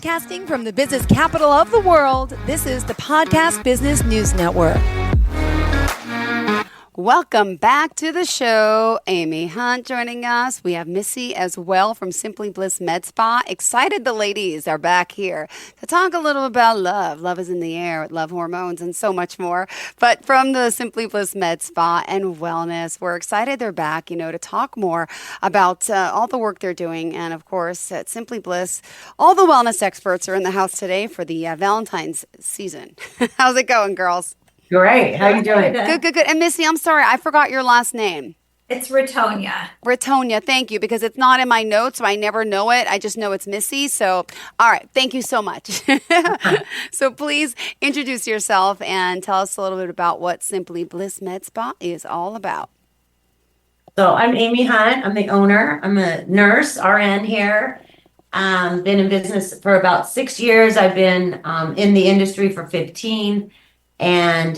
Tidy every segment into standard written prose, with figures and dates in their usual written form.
Broadcasting from the business capital of the world, this is the Podcast Business News Network. Welcome back to the show. Amy Hunt joining us. We have Missy as well from Simply Bliss Med Spa. Excited the ladies are back here to talk a little about love. Love is in the air, love hormones, and so much more. But from the Simply Bliss Med Spa and Wellness, we're excited they're back, to talk more about all the work they're doing. And of course, at Simply Bliss, all the wellness experts are in the house today for the Valentine's season. How's it going, girls? Great. How are you doing? Good. And Missy, I'm sorry, I forgot your last name. It's Ritonya. Ritonya, thank you, because it's not in my notes, so I never know it. I just know it's Missy. So, all right, thank you so much. So please introduce yourself and tell us a little bit about what Simply Bliss Med Spa is all about. So I'm Amy Hunt. I'm the owner. I'm a nurse, RN here. Been in business for about 6 years. I've been in the industry for 15. And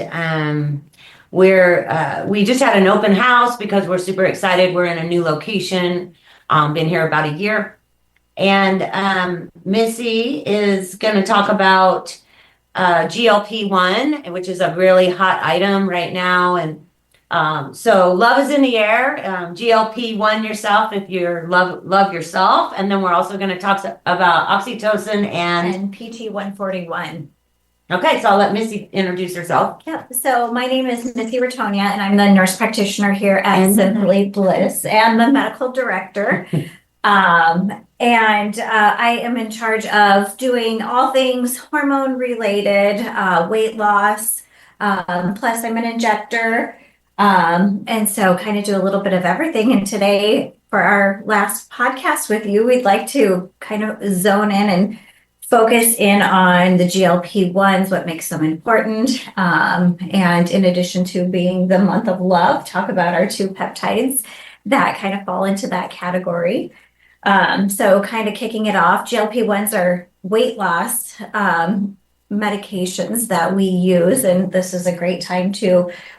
we just had an open house because we're super excited. We're in a new location. Been here about a year. And Missy is going to talk about GLP-1, which is a really hot item right now. And so love is in the air. GLP-1 yourself if you love yourself. And then we're also going to talk about oxytocin and PT-141. Okay, so I'll let Missy introduce herself. Yeah, so my name is Missy Ritonya, and I'm the nurse practitioner here at Simply Bliss and the medical director. I am in charge of doing all things hormone-related, weight loss, plus I'm an injector, and so kind of do a little bit of everything. And today, for our last podcast with you, we'd like to kind of zone in and focus in on the GLP-1s, what makes them important. And in addition to being the month of love, talk about our two peptides that kind of fall into that category. So kind of kicking it off, GLP-1s are weight loss medications that we use. And this is a great time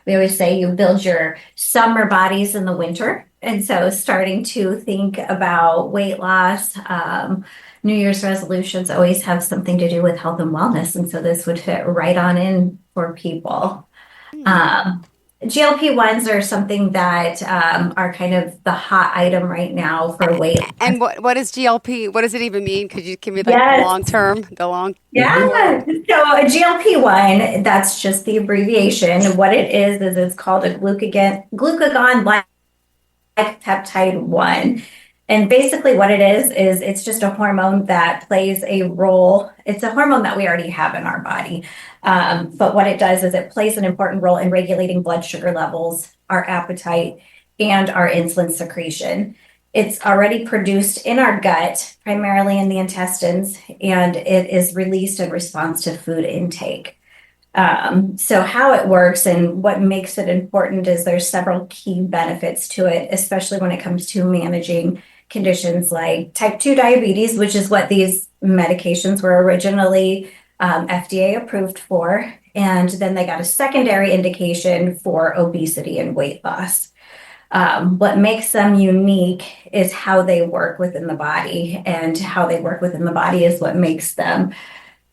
we always say you build your summer bodies in the winter. And so starting to think about weight loss, New Year's resolutions always have something to do with health and wellness. And so this would fit right on in for people. GLP-1s are something that are kind of the hot item right now for weight. And what is GLP? What does it even mean? Could you give me the long term? Yeah. So a GLP-1, that's just the abbreviation. What it is it's called a glucagon-like peptide 1. And basically what it is it's just a hormone that plays a role. It's a hormone that we already have in our body. But what it does is it plays an important role in regulating blood sugar levels, our appetite, and our insulin secretion. It's already produced in our gut, primarily in the intestines, and it is released in response to food intake. So how it works and what makes it important is there's several key benefits to it, especially when it comes to managing conditions like type 2 diabetes, which is what these medications were originally FDA approved for. And then they got a secondary indication for obesity and weight loss. What makes them unique is how they work within the body, and how they work within the body is what makes them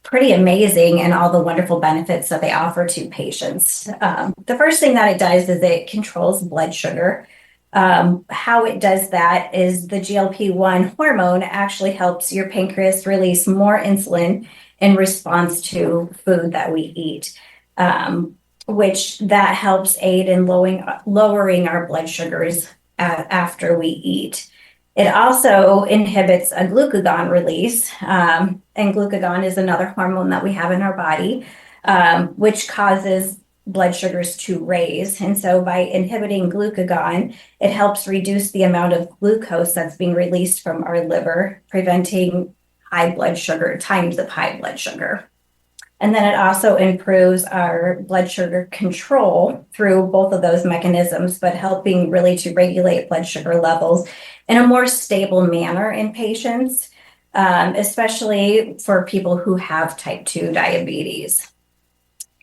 pretty amazing and all the wonderful benefits that they offer to patients. The first thing that it does is it controls blood sugar. How it does that is the GLP-1 hormone actually helps your pancreas release more insulin in response to food that we eat, which that helps aid in lowering our blood sugars after we eat. It also inhibits a glucagon release, and glucagon is another hormone that we have in our body, which causes blood sugars to raise. And so by inhibiting glucagon, it helps reduce the amount of glucose that's being released from our liver, preventing times of high blood sugar. And then it also improves our blood sugar control through both of those mechanisms, but helping really to regulate blood sugar levels in a more stable manner in patients, especially for people who have type 2 diabetes.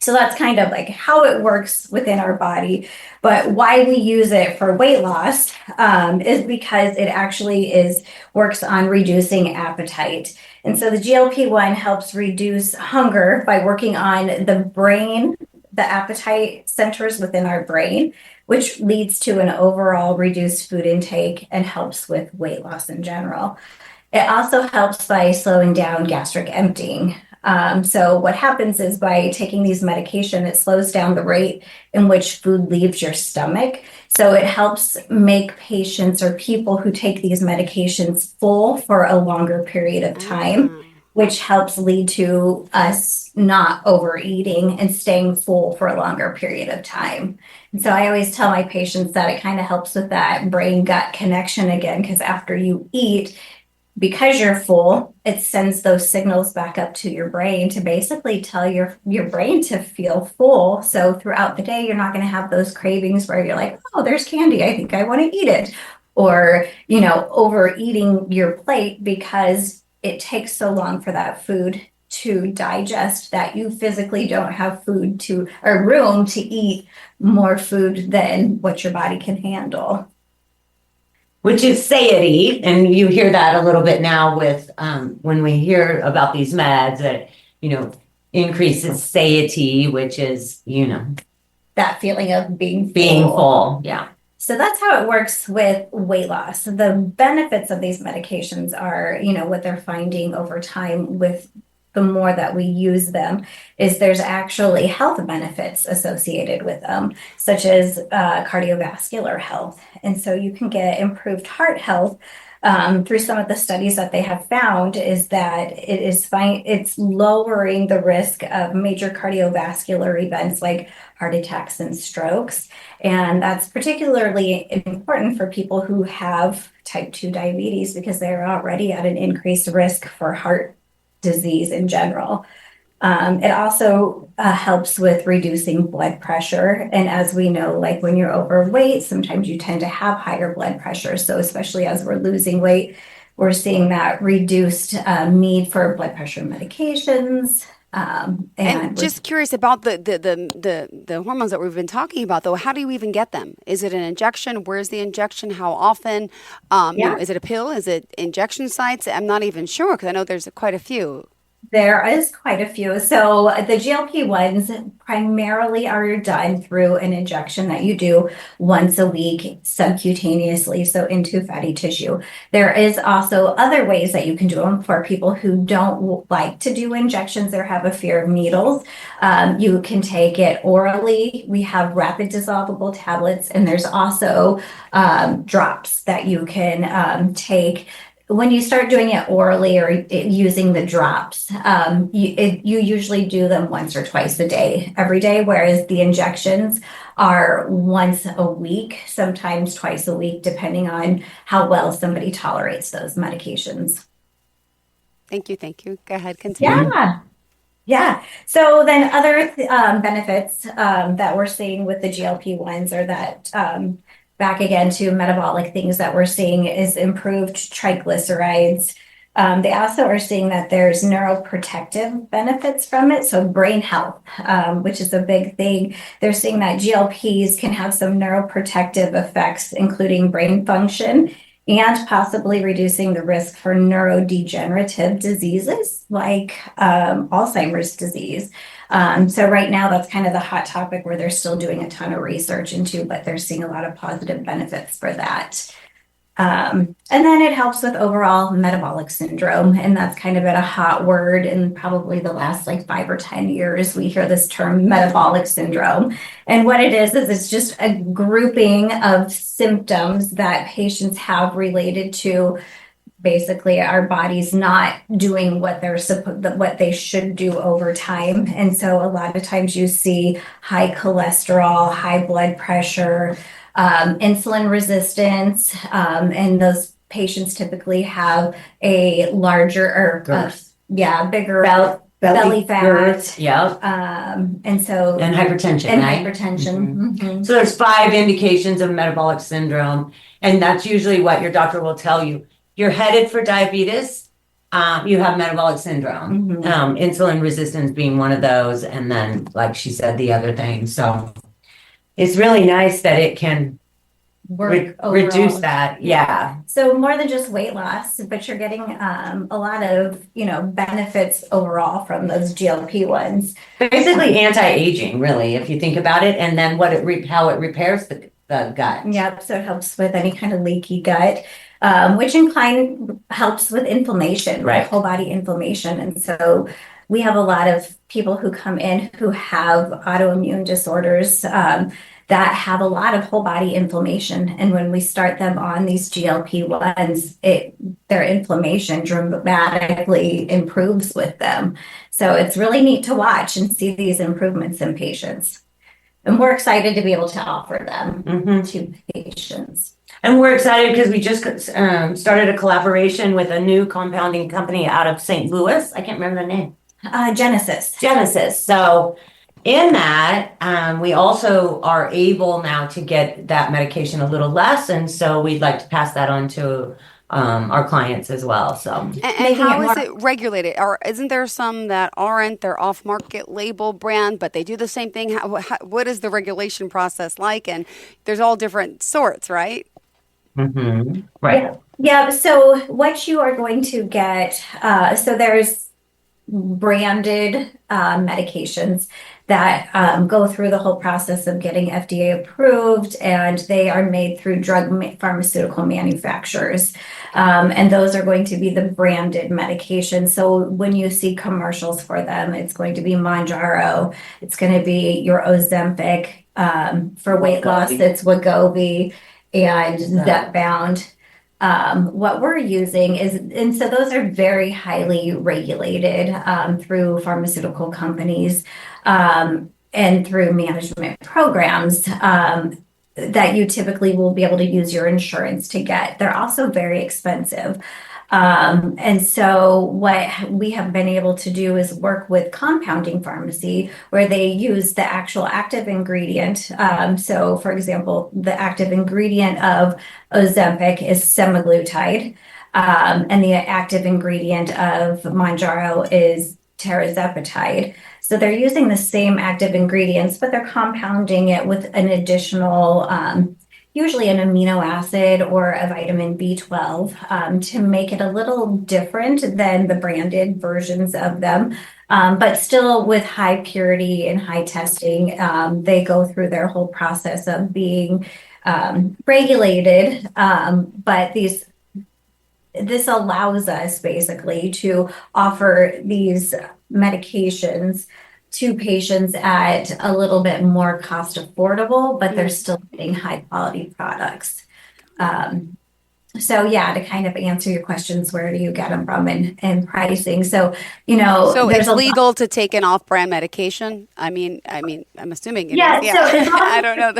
So that's kind of like how it works within our body. But why we use it for weight loss is because it actually works on reducing appetite. And so the GLP-1 helps reduce hunger by working on the brain, the appetite centers within our brain, which leads to an overall reduced food intake and helps with weight loss in general. It also helps by slowing down gastric emptying. So what happens is by taking these medication, it slows down the rate in which food leaves your stomach. So it helps make patients or people who take these medications full for a longer period of time, which helps lead to us not overeating and staying full for a longer period of time. And so I always tell my patients that it kind of helps with that brain gut connection again, because after you eat, because you're full, it sends those signals back up to your brain to basically tell your brain to feel full. So throughout the day, you're not going to have those cravings where you're like, oh, there's candy, I think I want to eat it. Or, overeating your plate because it takes so long for that food to digest that you physically don't have food or room to eat more food than what your body can handle. Which is satiety, and you hear that a little bit now with when we hear about these meds that increases satiety, which is that feeling of being full. Yeah. So that's how it works with weight loss. The benefits of these medications are, what they're finding over time with the more that we use them is there's actually health benefits associated with them, such as cardiovascular health. And so you can get improved heart health through some of the studies that they have found is that it's lowering the risk of major cardiovascular events like heart attacks and strokes. And that's particularly important for people who have type 2 diabetes because they're already at an increased risk for heart disease in general. It also helps with reducing blood pressure. And as we know, like when you're overweight, sometimes you tend to have higher blood pressure. So especially as we're losing weight, we're seeing that reduced need for blood pressure medications. And just curious about the hormones that we've been talking about, though. How do you even get them? Is it an injection? Where's the injection? How often? Is it a pill? Is it injection sites? I'm not even sure because I know there's quite a few. There is quite a few. So the GLP-1s primarily are done through an injection that you do once a week subcutaneously, so into fatty tissue. There is also other ways that you can do them for people who don't like to do injections or have a fear of needles. You can take it orally. We have rapid dissolvable tablets, and there's also drops that you can take. When you start doing it orally or using the drops, you usually do them once or twice a day, every day, whereas the injections are once a week, sometimes twice a week, depending on how well somebody tolerates those medications. Thank you. Go ahead, continue. Yeah. So then other benefits that we're seeing with the GLP-1s are that back again to metabolic things that we're seeing is improved triglycerides. They also are seeing that there's neuroprotective benefits from it. So brain health, which is a big thing. They're seeing that GLPs can have some neuroprotective effects, including brain function and possibly reducing the risk for neurodegenerative diseases like Alzheimer's disease. So right now, that's kind of the hot topic where they're still doing a ton of research into, but they're seeing a lot of positive benefits for that. And then it helps with overall metabolic syndrome. And that's kind of been a hot word in probably the last 5 or 10 years. We hear this term metabolic syndrome. And what it is it's just a grouping of symptoms that patients have related to basically our body's not doing what they should do over time. And so a lot of times you see high cholesterol, high blood pressure, insulin resistance, and those patients typically have a larger or bigger belly fat. Girth, and hypertension. Hypertension. Mm-hmm. So there's 5 indications of metabolic syndrome, and that's usually what your doctor will tell you. You're headed for diabetes, You have metabolic syndrome, insulin resistance being one of those, and then, like she said, the other thing. So it's really nice that it can reduce that. Yeah. So more than just weight loss, but you're getting a lot of, benefits overall from those GLP-1s. Basically anti-aging, really, if you think about it, and then how it repairs the gut. Yep. So it helps with any kind of leaky gut, which helps with inflammation, Right. whole body inflammation. And so we have a lot of people who come in who have autoimmune disorders, that have a lot of whole body inflammation. And when we start them on these GLP-1s, their inflammation dramatically improves with them. So it's really neat to watch and see these improvements in patients. And we're excited to be able to offer them to patients. And we're excited because we just started a collaboration with a new compounding company out of St. Louis. I can't remember the name. Genesis. So in that, we also are able now to get that medication a little less, and so we'd like to pass that on to our clients as well. So, and how is it regulated? Or isn't there some that aren't? They're off-market label brand, but they do the same thing. What is the regulation process like? And there's all different sorts, right? Right. Yeah. So what you are going to get, so there's branded medications that go through the whole process of getting FDA approved, and they are made through pharmaceutical manufacturers. And those are going to be the branded medications. So when you see commercials for them, it's going to be Mounjaro, it's going to be your Ozempic. For weight loss, it's Wegovy and Zepbound. What we're using is, and so those are very highly regulated through pharmaceutical companies and through management programs that you typically will be able to use your insurance to get. They're also very expensive. And so what we have been able to do is work with compounding pharmacy where they use the actual active ingredient. So for example, the active ingredient of Ozempic is semaglutide, and the active ingredient of Mounjaro is tirzepatide. So they're using the same active ingredients, but they're compounding it with an additional usually an amino acid or a vitamin B12 to make it a little different than the branded versions of them, but still with high purity and high testing. They go through their whole process of being regulated, but this allows us basically to offer these medications to patients at a little bit more cost affordable, but they're still getting high quality products. So yeah, to kind of answer your questions, where do you get them from and pricing? So, so it's legal to take an off-brand medication. I mean, I'm assuming it is. Yeah. So I don't know.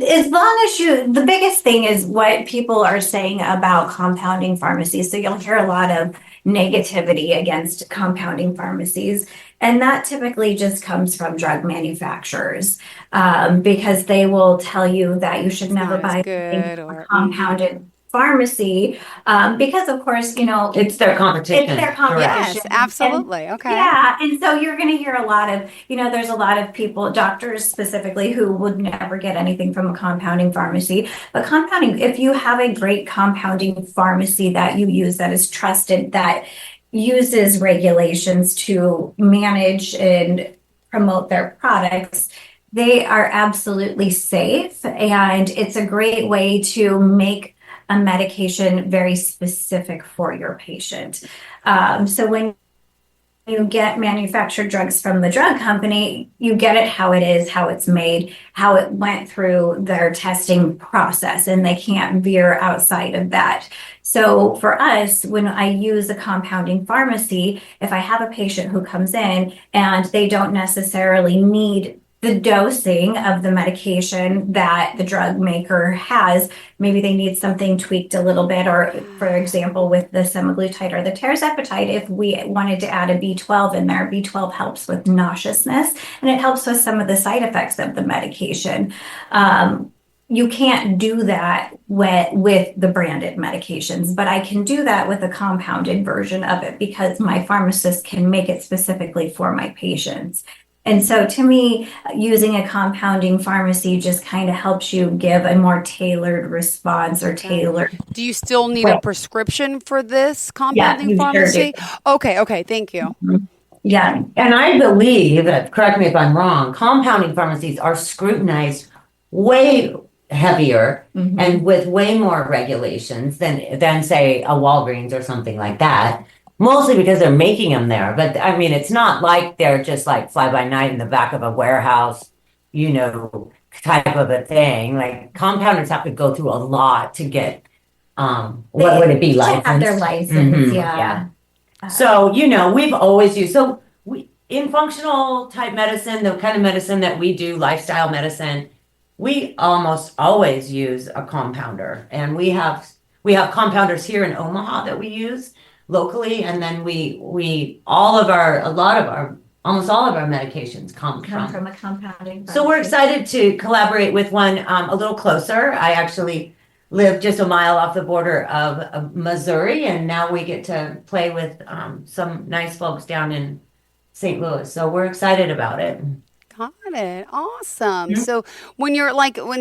As long as the biggest thing is what people are saying about compounding pharmacies. So you'll hear a lot of negativity against compounding pharmacies. And that typically just comes from drug manufacturers, because they will tell you that you should never buy a compounded pharmacy, because of course, it's their competition. Yes, absolutely. Okay. Yeah. And so you're going to hear a lot of, there's a lot of people, doctors specifically, who would never get anything from a compounding pharmacy. But compounding, if you have a great compounding pharmacy that you use that is trusted, that uses regulations to manage and promote their products, they are absolutely safe. And it's a great way to make a medication very specific for your patient. So when you get manufactured drugs from the drug company, you get it how it is, how it's made, how it went through their testing process, and they can't veer outside of that. So for us, when I use a compounding pharmacy, if I have a patient who comes in and they don't necessarily need the dosing of the medication that the drug maker has, maybe they need something tweaked a little bit, or for example, with the semaglutide or the tirzepatide, if we wanted to add a B12 in there, B12 helps with nauseousness and it helps with some of the side effects of the medication. you can't do that with the branded medications, but I can do that with a compounded version of it because my pharmacist can make it specifically for my patients. And so to me, using a compounding pharmacy just kind of helps you give a more tailored response or tailored. Do you still need a prescription for this Yeah, compounding you sure pharmacy? do. Okay, thank you. Yeah. And I believe, correct me if I'm wrong, compounding pharmacies are scrutinized way heavier and with way more regulations than say a Walgreens or something like that. Mostly because they're making them there. But I mean, it's not like they're just like fly by night in the back of a warehouse, type of a thing. Like compounders have to go through a lot to get, what would it be, To have their licensed? license, Yeah. So, we've always used, in functional type medicine, the kind of medicine that we do, lifestyle medicine, we almost always use a compounder. And we have compounders here in Omaha that we use locally. And then almost all of our medications come from a compounding. So we're excited to collaborate with one a little closer. I actually live just a mile off the border of Missouri, and now we get to play with some nice folks down in St. Louis. So we're excited about it. Got it. Awesome. So when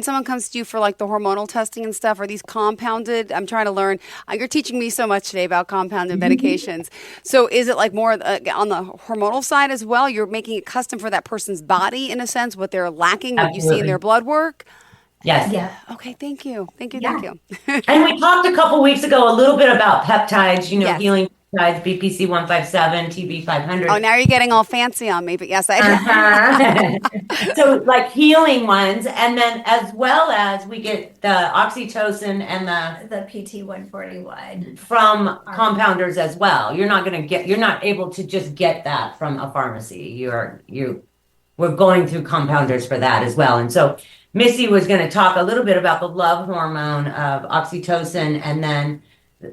someone comes to you for like the hormonal testing and stuff, are these compounded? I'm trying to learn. You're teaching me so much today about compounded medications. So is it like more on the hormonal side as well? You're making it custom for that person's body in a sense, what they're lacking, what you see in their blood work? Yes. Yeah. Okay, thank you. Thank you. And we talked a couple weeks ago a little bit about peptides, Yes. healing peptides, BPC 157, TB 500. Oh, now you're getting all fancy on me, but yes, So like healing ones, and then as well as we get the oxytocin and The PT 141 from compounders as well. You're not able to just get that from a pharmacy. We're going through compounders for that as well. And so Missy was going to talk a little bit about the love hormone of oxytocin, and then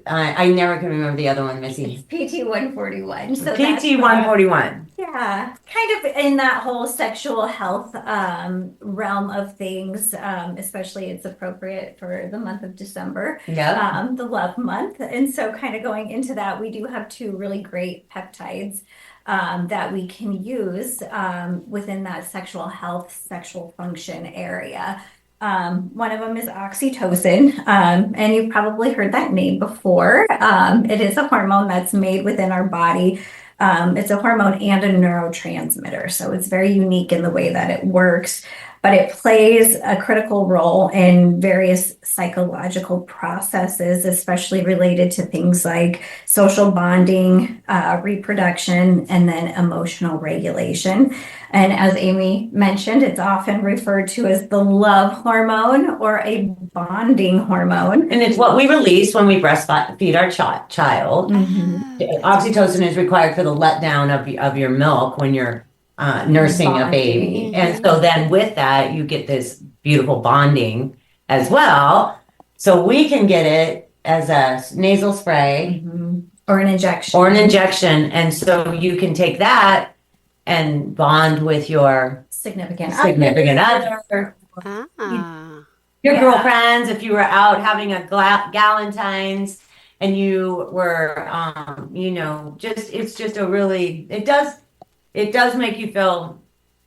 I never can remember the other one, Missy. PT 141. So PT 141. Yeah, kind of in that whole sexual health realm of things, especially it's appropriate for the month of December, the love month. And so kind of going into that, we do have two really great peptides that we can use within that sexual health, sexual function area. One of them is oxytocin, and you've probably heard that name before. It is a hormone that's made within our body. It's a hormone and a neurotransmitter, so it's very unique in the way that it works, but it plays a critical role in various psychological processes, especially related to things like social bonding, reproduction, and then emotional regulation. And as Amy mentioned, it's often referred to as the love hormone or a bonding hormone. And it's what we release when we breastfeed our child. Oxytocin is required for the letdown of your milk when you're nursing a baby. And so then with that, you get this beautiful bonding as well. So we can get it as a nasal spray or an injection. And so you can take that and bond with your significant other. Your girlfriends, if you were out having a galentine's and you were, it does make you feel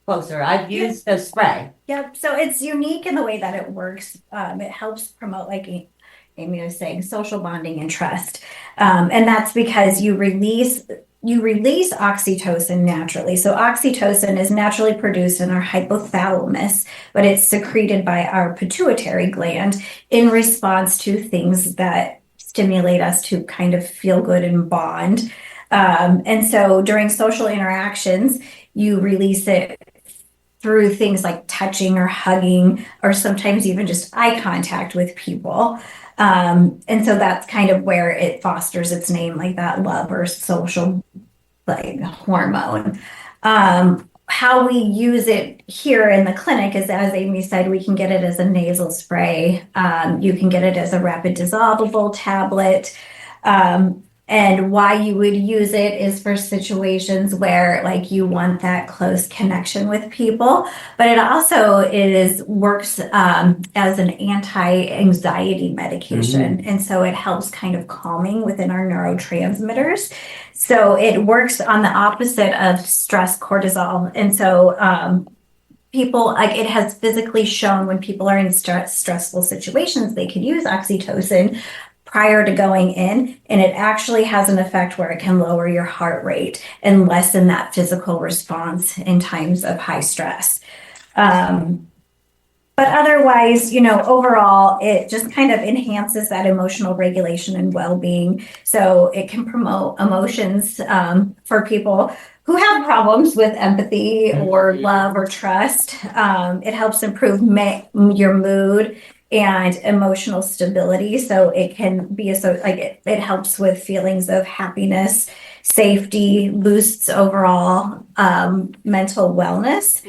closer. I've used the spray. Yep. So it's unique in the way that it works. It helps promote, like Amy was saying, social bonding and trust. And that's because you release oxytocin naturally. So oxytocin is naturally produced in our hypothalamus, but it's secreted by our pituitary gland in response to things that stimulate us to kind of feel good and bond. And so during social interactions, you release it through things like touching or hugging, or sometimes even just eye contact with people. And so that's kind of where it fosters its name, like that love or social like hormone. How we use it here in the clinic is, as Amy said, we can get it as a nasal spray. You can get it as a rapid dissolvable tablet. And And why you would use it is for situations where like you want that close connection with people, but it also works as an anti-anxiety medication. And so it helps kind of calming within our neurotransmitters. So it works on the opposite of stress cortisol. And so people, like, it has physically shown when people are in stressful situations, they can use oxytocin prior to going in, and it actually has an effect where it can lower your heart rate and lessen that physical response in times of high stress. But otherwise, overall, it just kind of enhances that emotional regulation and well-being. So it can promote emotions for people who have problems with empathy or love or trust. It helps improve your mood and emotional stability. So it can be it helps with feelings of happiness, safety, boosts overall mental wellness.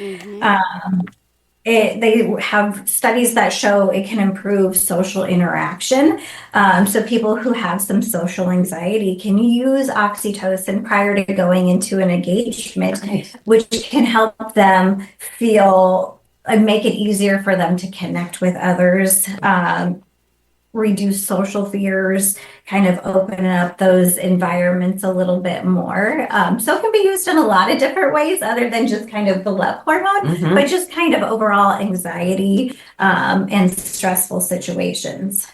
They have studies that show it can improve social interaction. So people who have some social anxiety can use oxytocin prior to going into an engagement, which can help them feel, make it easier for them to connect with others, reduce social fears, kind of open up those environments a little bit more. So it can be used in a lot of different ways other than just kind of the love hormone, but just kind of overall anxiety and stressful situations.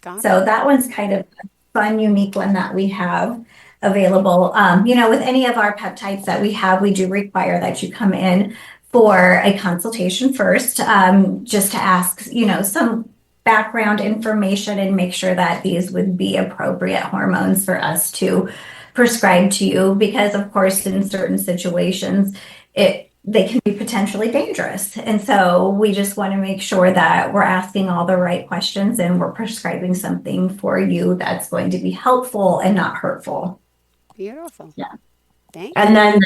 So that one's kind of a fun, unique one that we have available. With any of our peptides that we have, we do require that you come in for a consultation first, just to ask, some background information and make sure that these would be appropriate hormones for us to prescribe to you, because of course in certain situations they can be potentially dangerous, and so we just want to make sure that we're asking all the right questions and we're prescribing something for you that's going to be helpful and not hurtful. Beautiful. Yeah. Thank you. And then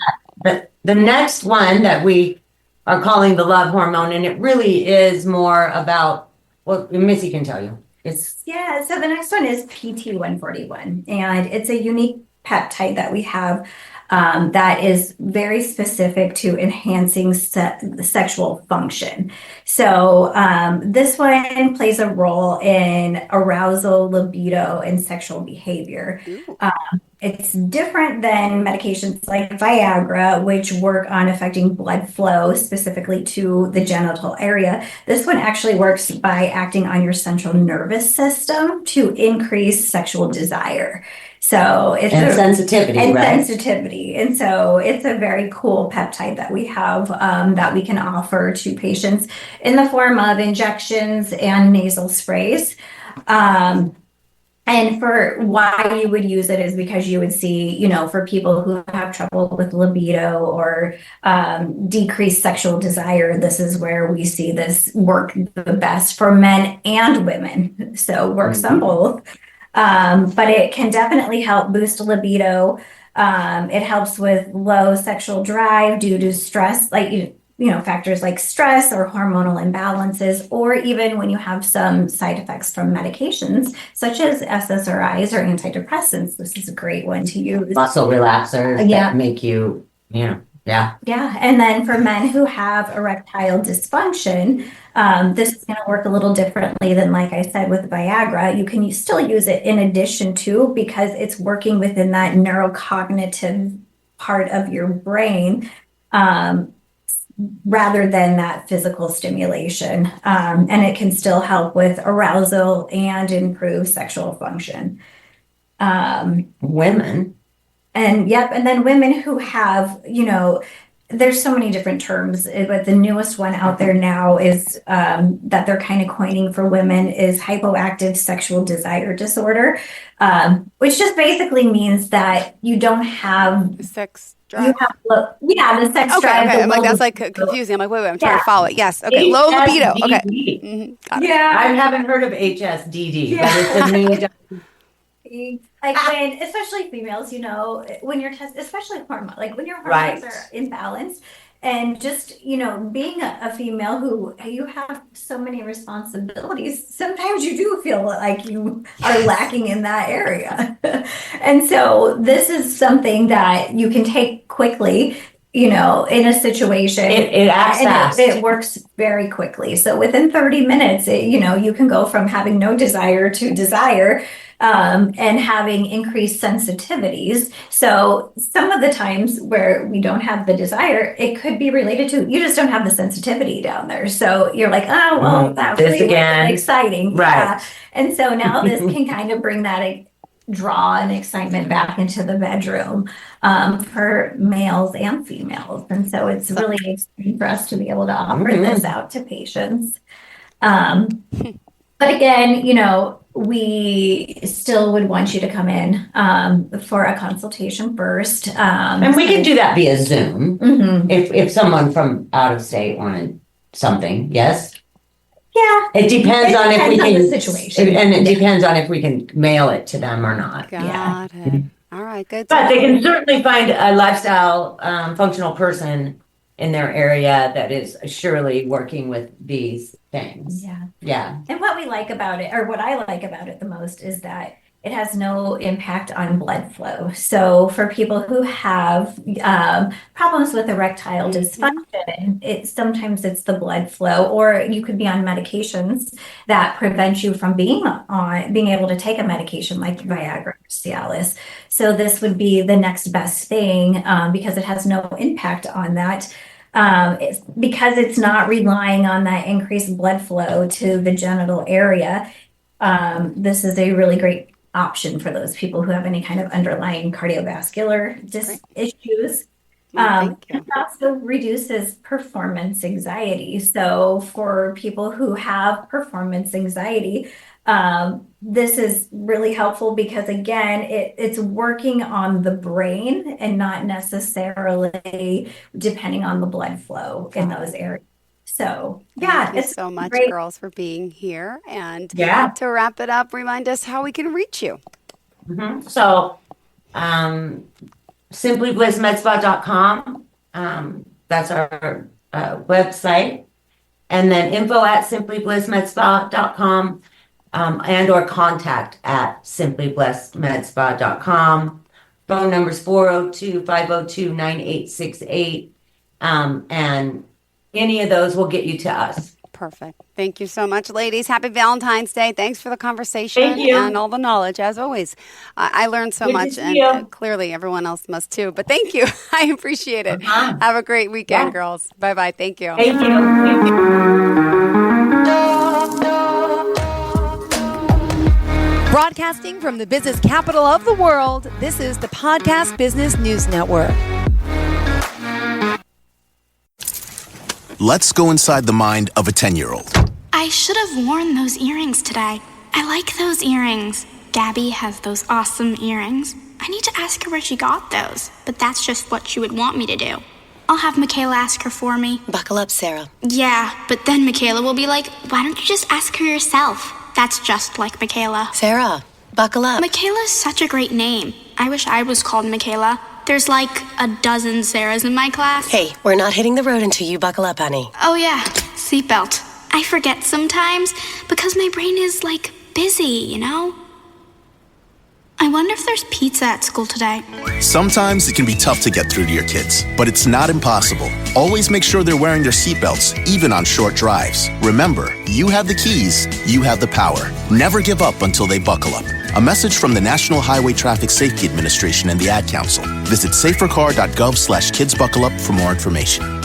the next one that we are calling the love hormone, and it really is more about, well, Missy can tell you. So the next one is PT141, and it's a unique peptide that we have that is very specific to enhancing sexual function. So this one plays a role in arousal, libido, and sexual behavior. It's different than medications like Viagra, which work on affecting blood flow specifically to the genital area. This one actually works by acting on your central nervous system to increase sexual desire. So it's sensitivity, right? Sensitivity. And so it's a very cool peptide that we have that we can offer to patients in the form of injections and nasal sprays. And for why you would use it is because you would see, for people who have trouble with libido or decreased sexual desire, this is where we see this work the best for men and women. So works on both. But it can definitely help boost libido. It helps with low sexual drive due to stress, like, factors like stress or hormonal imbalances, or even when you have some side effects from medications, such as SSRIs or antidepressants. This is a great one to use. Muscle relaxers that make you, Yeah. And then for men who have erectile dysfunction, this is going to work a little differently than, like I said, with Viagra. You can still use it in addition to, because it's working within that neurocognitive part of your brain, rather than that physical stimulation. And it can still help with arousal and improve sexual function. Women. And then women who have, there's so many different terms, but the newest one out there now is that they're kind of coining for women is hypoactive sexual desire disorder, which just basically means that you don't have sex drive. The sex drive. Okay. I'm like, that's like confusing. I'm like, wait, I'm trying to follow it. Yes. Okay. HSDD. Low libido. Okay. I haven't heard of HSDD, but it's a new. Like when, especially females, when you're especially hormone, like when your hormones are imbalanced, And just, being a female who you have so many responsibilities, sometimes you do feel like you are lacking in that area. And so this is something that you can take quickly, in a situation. It acts fast. It works very quickly. So within 30 minutes, you can go from having no desire to desire. And having increased sensitivities. So some of the times where we don't have the desire, it could be related to you just don't have the sensitivity down there. So you're like, oh, well, that really wasn't exciting. Right. Yeah. And so now this can kind of bring that draw and excitement back into the bedroom for males and females. And so it's really exciting for us to be able to offer this out to patients. But again, we still would want you to come in for a consultation first. And we could do that via Zoom if someone from out of state wanted something. Yes. Yeah. It depends on if we can. The situation. And it depends on if we can mail it to them or not. Got it. All right. Good. But they can certainly find a lifestyle functional person in their area that is surely working with these things. Yeah. And what we like about it, or what I like about it the most, is that it has no impact on blood flow. So for people who have problems with erectile dysfunction, sometimes it's the blood flow, or you could be on medications that prevent you from being able to take a medication like Viagra or Cialis. So this would be the next best thing because it has no impact on that. Because it's not relying on that increased blood flow to the genital area. This is a really great option for those people who have any kind of underlying cardiovascular issues. It also reduces performance anxiety. So for people who have performance anxiety, this is really helpful because, again, it's working on the brain and not necessarily depending on the blood flow in those areas. So, Thank you so much, girls, for being here. And to wrap it up, remind us how we can reach you. So, simplyblissmedspa.com. That's our website. And then info@simplyblissmedspa.com. And or contact at simplyblissmedspa.com. Phone number's 402-502-9868. And any of those will get you to us. Perfect. Thank you so much, ladies. Happy Valentine's Day. Thanks for the conversation and all the knowledge, as always. I learned so much, and clearly everyone else must too. But thank you. I appreciate it. Have a great weekend, girls. Bye-bye. Thank you. Thank you. Broadcasting from the business capital of the world, this is the Podcast Business News Network. Let's go inside the mind of a 10-year-old. I should have worn those earrings today. I like those earrings. Gabby has those awesome earrings. I need to ask her where she got those, but that's just what she would want me to do. I'll have Michaela ask her for me. Buckle up, Sarah. Yeah, but then Michaela will be like, why don't you just ask her yourself? That's just like Michaela. Sarah, buckle up. Michaela's such a great name. I wish I was called Michaela. There's like a dozen Sarahs in my class. Hey, we're not hitting the road until you buckle up, honey. Oh yeah, seatbelt. I forget sometimes because my brain is like busy, you know? I wonder if there's pizza at school today. Sometimes it can be tough to get through to your kids, but it's not impossible. Always make sure they're wearing their seatbelts, even on short drives. Remember, you have the keys, you have the power. Never give up until they buckle up. A message from the National Highway Traffic Safety Administration and the Ad Council. Visit safercar.gov/kidsbuckleup for more information.